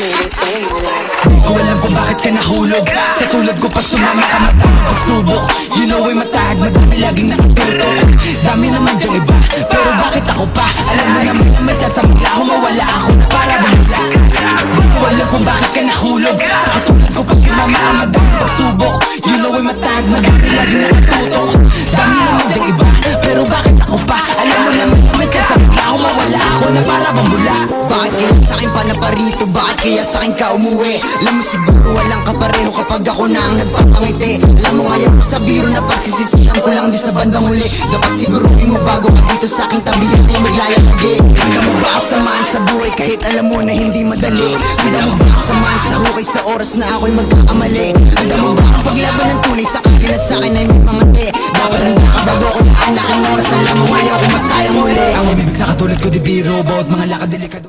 Di ko alam kung bakit ka nahulog. Sa tulad ko pag sumama ka matama pagsubok. You know ay matahag, madami laging nakatutok. Dami naman dyang iba, pero bakit ako pa? Alam mo naman na may chance magla ako mawala ako na para bumula. Di ko alam kung bakit ka nahulog. Sa katulad ko pag sumama ka madami pagsubok. You know ay matahag, madami laging nakatutok. Dami naman dyang iba, pero bakit ako pa? Alam mo naman na may chance magla ako mawala ako na para bumula. Bakit kaya sa'kin pa na parito? Bakit kaya sa'kin ka umuwi? Alam mo siguro walang kapareho kapag ako na ang nagpapangiti. Alam mo ngayon ko sa biro na pagsisisihan ko lang di sa bandang huli. Dapat siguruhin mo bago ka dito sa aking tabi at ay maglalagi. Handa mo ba ako samahan sa buhay kahit alam mo na hindi madali? Handa mo ba ako samahan sa hukay sa oras na ako'y magkakamali? Handa mo ba ang paglaban ng tunay sa kanila sa'kin ay may pangati? Dapat handa ka bago ko na anak ang oras. Alam mo ngayon kung masayang muli. Ang umibig sa katulad ko di biro, bawat mga lakad delikado.